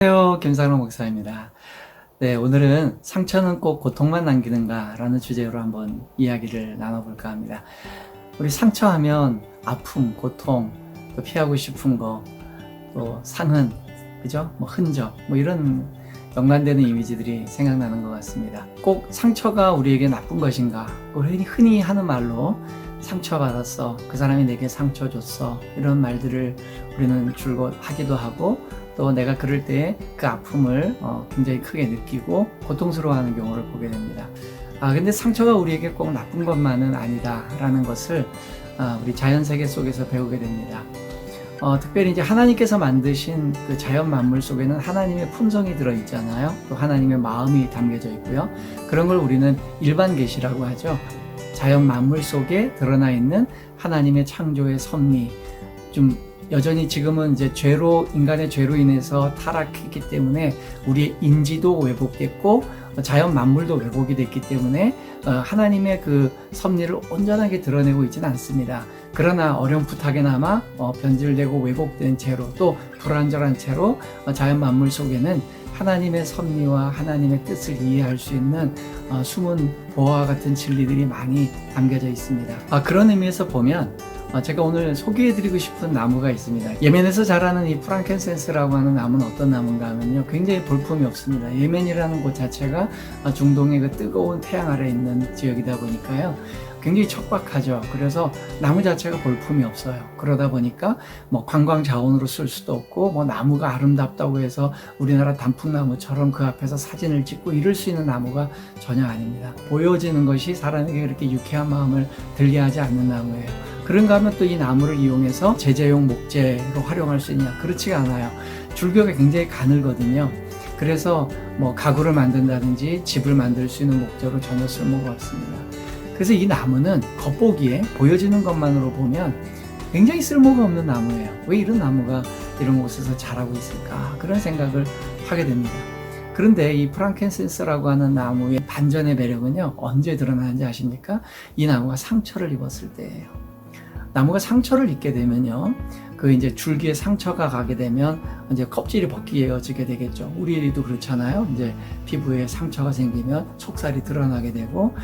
안녕하세요. 김상로 목사입니다. 네, 오늘은 상처는 꼭 고통만 남기는가 라는 주제로 한번 이야기를 나눠볼까 합니다. 우리 상처하면 아픔, 고통, 또 피하고 싶은 거, 또 상흔, 그죠? 흔적, 이런 연관되는 이미지들이 생각나는 것 같습니다. 꼭 상처가 우리에게 나쁜 것인가? 흔히 하는 말로 상처받았어, 그 사람이 내게 상처 줬어, 이런 말들을 우리는 줄곧 하기도 하고, 또 내가 그럴 때 그 아픔을 굉장히 크게 느끼고 고통스러워하는 경우를 보게 됩니다. 근데 상처가 우리에게 꼭 나쁜 것만은 아니다라는 것을 우리 자연 세계 속에서 배우게 됩니다. 특별히 이제 하나님께서 만드신 그 자연 만물 속에는 하나님의 품성이 들어있잖아요. 또 하나님의 마음이 담겨져 있고요. 그런 걸 우리는 일반 계시라고 하죠. 자연 만물 속에 드러나 있는 하나님의 창조의 섭리, 좀 여전히 지금은 이제 인간의 죄로 인해서 타락했기 때문에 우리의 인지도 왜곡됐고 자연 만물도 왜곡이 됐기 때문에 하나님의 그 섭리를 온전하게 드러내고 있지는 않습니다. 그러나 어렴풋하게나마 변질되고 왜곡된 채로, 또 불완전한 채로 자연 만물 속에는 하나님의 섭리와 하나님의 뜻을 이해할 수 있는 숨은 보화와 같은 진리들이 많이 담겨져 있습니다. 그런 의미에서 보면 제가 오늘 소개해드리고 싶은 나무가 있습니다. 예멘에서 자라는 이 프랑켄센스라고 하는 나무는 어떤 나무인가 하면요, 굉장히 볼품이 없습니다. 예멘이라는 곳 자체가 중동의 그 뜨거운 태양 아래 있는 지역이다 보니까요, 굉장히 척박하죠. 그래서 나무 자체가 볼품이 없어요. 그러다 보니까 관광 자원으로 쓸 수도 없고, 나무가 아름답다고 해서 우리나라 단풍나무처럼 그 앞에서 사진을 찍고 이럴 수 있는 나무가 전혀 아닙니다. 보여지는 것이 사람에게 그렇게 유쾌한 마음을 들게 하지 않는 나무예요. 그런가 하면 또 이 나무를 이용해서 제재용 목재로 활용할 수 있냐? 그렇지가 않아요. 줄기가 굉장히 가늘거든요. 그래서 가구를 만든다든지 집을 만들 수 있는 목재로 전혀 쓸모가 없습니다. 그래서 이 나무는 겉보기에 보여지는 것만으로 보면 굉장히 쓸모가 없는 나무예요. 왜 이런 나무가 이런 곳에서 자라고 있을까? 그런 생각을 하게 됩니다. 그런데 이 프랑켄센스라고 하는 나무의 반전의 매력은요, 언제 드러나는지 아십니까? 이 나무가 상처를 입었을 때예요. 나무가 상처를 입게 되면요, 그 이제 줄기에 상처가 가게 되면 이제 껍질이 벗겨지게 되겠죠. 우리도 그렇잖아요. 이제 피부에 상처가 생기면 속살이 드러나게 되고,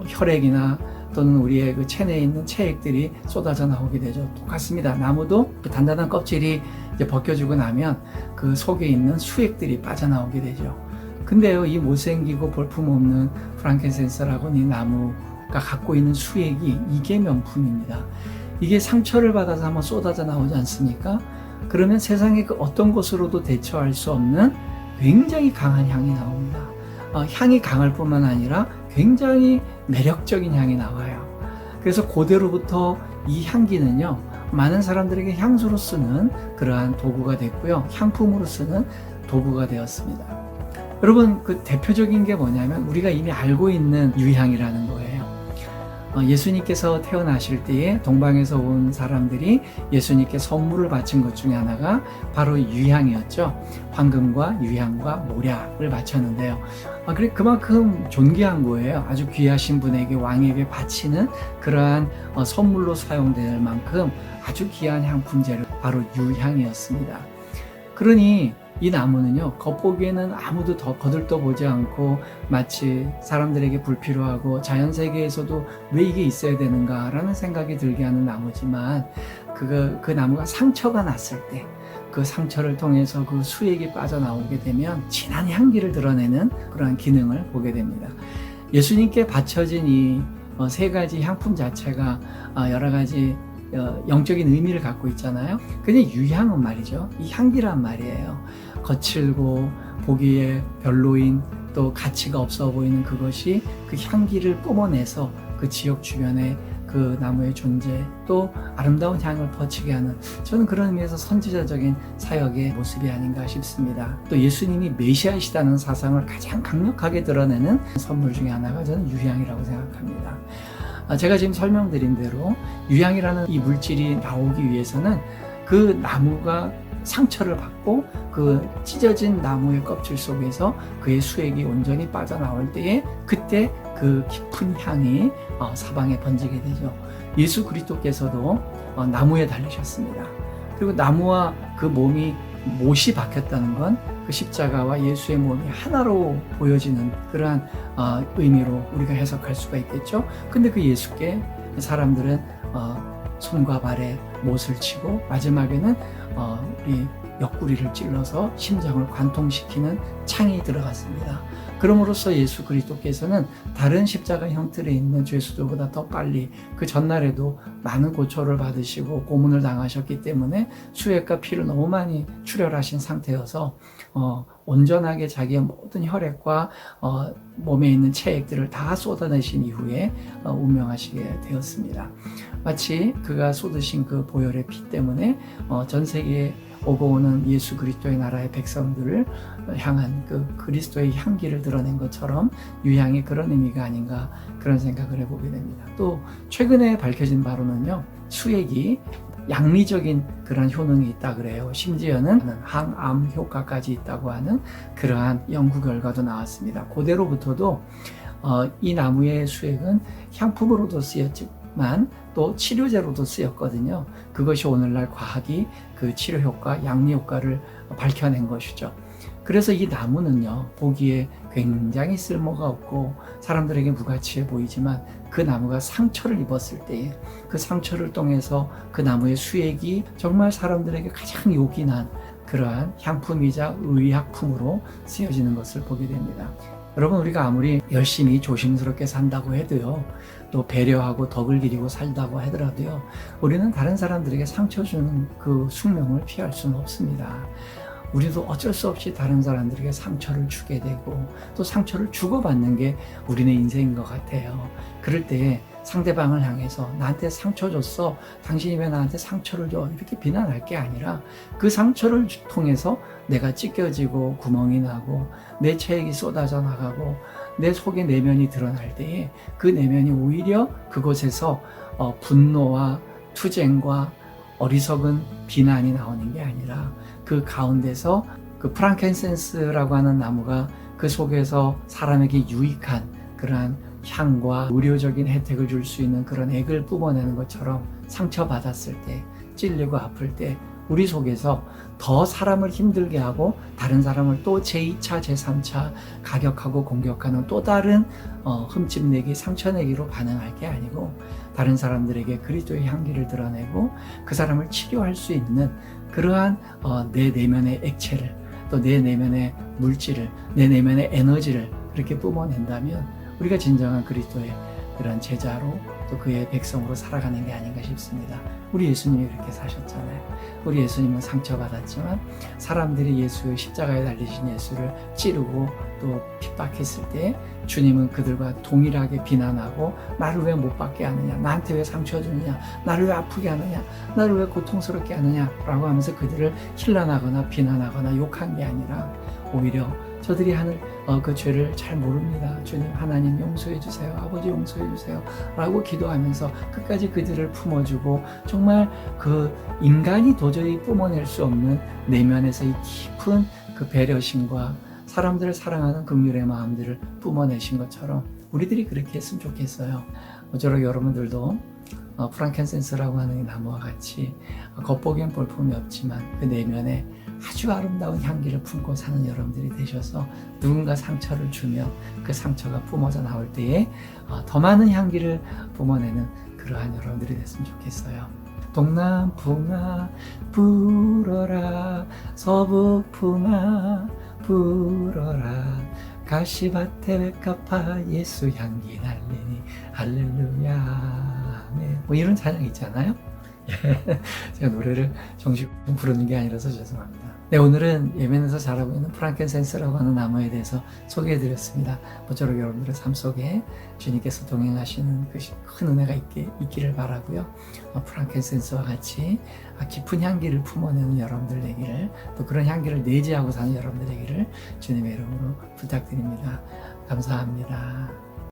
혈액이나 또는 우리의 그 체내에 있는 체액들이 쏟아져 나오게 되죠. 똑같습니다. 나무도 그 단단한 껍질이 이제 벗겨지고 나면 그 속에 있는 수액들이 빠져나오게 되죠. 근데요, 이 못생기고 볼품없는 프랑켄센스라고 이 나무가 갖고 있는 수액이, 이게 명품입니다. 이게 상처를 받아서 한번 쏟아져 나오지 않습니까? 그러면 세상의 그 어떤 것으로도 대처할 수 없는 굉장히 강한 향이 나옵니다. 향이 강할 뿐만 아니라 굉장히 매력적인 향이 나와요. 그래서 고대로부터 이 향기는요, 많은 사람들에게 향수로 쓰는 그러한 도구가 됐고요, 향품으로 쓰는 도구가 되었습니다. 여러분, 그 대표적인 게 뭐냐면 우리가 이미 알고 있는 유향이라는 거예요. 예수님께서 태어나실 때에 동방에서 온 사람들이 예수님께 선물을 바친 것 중에 하나가 바로 유향이었죠. 황금과 유향과 모략을 바쳤는데요. 그만큼 존귀한 거예요. 아주 귀하신 분에게, 왕에게 바치는 그러한 선물로 사용될 만큼 아주 귀한 향품재료, 바로 유향이었습니다. 그러니 이 나무는요, 겉보기에는 아무도 더 거들떠보지 않고 마치 사람들에게 불필요하고 자연 세계에서도 왜 이게 있어야 되는가라는 생각이 들게 하는 나무지만, 그 나무가 상처가 났을 때 그 상처를 통해서 그 수액이 빠져나오게 되면 진한 향기를 드러내는 그러한 기능을 보게 됩니다. 예수님께 바쳐진 이 세 가지 향품 자체가 여러 가지 영적인 의미를 갖고 있잖아요. 근데 유향은 말이죠, 이 향기란 말이에요. 거칠고 보기에 별로인, 또 가치가 없어 보이는 그것이 그 향기를 뿜어내서 그 지역 주변에 그 나무의 존재, 또 아름다운 향을 퍼치게 하는, 저는 그런 의미에서 선지자적인 사역의 모습이 아닌가 싶습니다. 또 예수님이 메시아이시다는 사상을 가장 강력하게 드러내는 선물 중에 하나가 저는 유향이라고 생각합니다. 제가 지금 설명드린 대로 유향이라는 이 물질이 나오기 위해서는 그 나무가 상처를 받고 그 찢어진 나무의 껍질 속에서 그의 수액이 온전히 빠져나올 때에, 그때 그 깊은 향이 사방에 번지게 되죠. 예수 그리스도께서도 나무에 달리셨습니다. 그리고 나무와 그 몸이 못이 박혔다는 건 그 십자가와 예수의 몸이 하나로 보여지는 그러한 의미로 우리가 해석할 수가 있겠죠. 근데 그 예수께 사람들은 손과 발에 못을 치고 마지막에는 우리 옆구리를 찔러서 심장을 관통시키는 창이 들어갔습니다. 그럼으로써 예수 그리스도께서는 다른 십자가 형틀에 있는 죄수들보다 더 빨리 그 전날에도 많은 고초를 받으시고 고문을 당하셨기 때문에 수액과 피를 너무 많이 출혈하신 상태여서 온전하게 자기의 모든 혈액과 몸에 있는 체액들을 다 쏟아내신 이후에 운명하시게 되었습니다. 마치 그가 쏟으신 그 보혈의 피 때문에 전 세계에 오고 오는 예수 그리스도의 나라의 백성들을 향한 그 그리스도의 향기를 드러낸 것처럼 유향이 그런 의미가 아닌가 그런 생각을 해보게 됩니다. 또 최근에 밝혀진 바로는요, 수액이 양리적인 그런 효능이 있다 그래요. 심지어는 항암 효과까지 있다고 하는 그러한 연구 결과도 나왔습니다. 그대로부터도 이 나무의 수액은 향품으로도 쓰였지만 또 치료제로도 쓰였거든요. 그것이 오늘날 과학이 그 치료 효과, 양리 효과를 밝혀낸 것이죠. 그래서 이 나무는요, 보기에 굉장히 쓸모가 없고 사람들에게 무가치해 보이지만 그 나무가 상처를 입었을 때에 그 상처를 통해서 그 나무의 수액이 정말 사람들에게 가장 요긴한 그러한 향품이자 의약품으로 쓰여지는 것을 보게 됩니다. 여러분, 우리가 아무리 열심히 조심스럽게 산다고 해도요, 또 배려하고 덕을 기리고 살다고 하더라도요, 우리는 다른 사람들에게 상처 주는 그 숙명을 피할 수는 없습니다. 우리도 어쩔 수 없이 다른 사람들에게 상처를 주게 되고 또 상처를 주고받는 게 우리네 인생인 것 같아요. 그럴 때 상대방을 향해서 나한테 상처 줬어, 당신이 왜 나한테 상처를 줘, 이렇게 비난할 게 아니라 그 상처를 통해서 내가 찢겨지고 구멍이 나고 내 체액이 쏟아져 나가고 내 속의 내면이 드러날 때에 그 내면이 오히려 그곳에서 분노와 투쟁과 어리석은 비난이 나오는 게 아니라 그 가운데서 그 프랑켄센스라고 하는 나무가 그 속에서 사람에게 유익한 그러한 향과 의료적인 혜택을 줄 수 있는 그런 액을 뿜어내는 것처럼 상처받았을 때, 찔리고 아플 때 우리 속에서 더 사람을 힘들게 하고 다른 사람을 또 제2차, 제3차 가격하고 공격하는 또 다른 흠집내기, 상처내기로 반응할 게 아니고 다른 사람들에게 그리스도의 향기를 드러내고 그 사람을 치료할 수 있는 그러한 내 내면의 액체를, 또 내 내면의 물질을, 내 내면의 에너지를 그렇게 뿜어낸다면 우리가 진정한 그리스도의 그런 제자로 또 그의 백성으로 살아가는 게 아닌가 싶습니다. 우리 예수님이 그렇게 사셨잖아요. 우리 예수님은 상처받았지만 사람들이 예수의 십자가에 달리신 예수를 찌르고 또 핍박했을 때 주님은 그들과 동일하게 비난하고 나를 왜 못 받게 하느냐, 나한테 왜 상처 주느냐, 나를 왜 아프게 하느냐, 나를 왜 고통스럽게 하느냐 라고 하면서 그들을 힐난하거나 비난하거나 욕한 게 아니라 오히려 저들이 하는 그 죄를 잘 모릅니다. 주님, 하나님 용서해 주세요. 아버지 용서해 주세요. 라고 기도하면서 끝까지 그들을 품어주고 정말 그 인간이 도저히 뿜어낼 수 없는 내면에서의 깊은 그 배려심과 사람들을 사랑하는 긍휼의 마음들을 뿜어내신 것처럼 우리들이 그렇게 했으면 좋겠어요. 모쪼록 여러분들도 프랑켄센스라고 하는 이 나무와 같이 겉보기엔 볼품이 없지만 그 내면에 아주 아름다운 향기를 품고 사는 여러분들이 되셔서 누군가 상처를 주면 그 상처가 뿜어져 나올 때에 더 많은 향기를 뿜어내는 그러한 여러분들이 됐으면 좋겠어요. 동남풍아 불어라, 서북풍아 불어라, 가시밭에 외카파 예수 향기 날리니 할렐루야. 네, 뭐 이런 찬양 있잖아요. 제가 노래를 정식 부르는 게 아니라서 죄송합니다. 네, 오늘은 예멘에서 자라고 있는 프랑켄센스라고 하는 나무에 대해서 소개해드렸습니다. 모쪼록 여러분들의 삶 속에 주님께서 동행하시는 그 큰 은혜가 있기를 바라고요. 프랑켄센스와 같이 깊은 향기를 품어내는 여러분들 되기를, 또 그런 향기를 내재하고 사는 여러분들 되기를 주님의 이름으로 부탁드립니다. 감사합니다.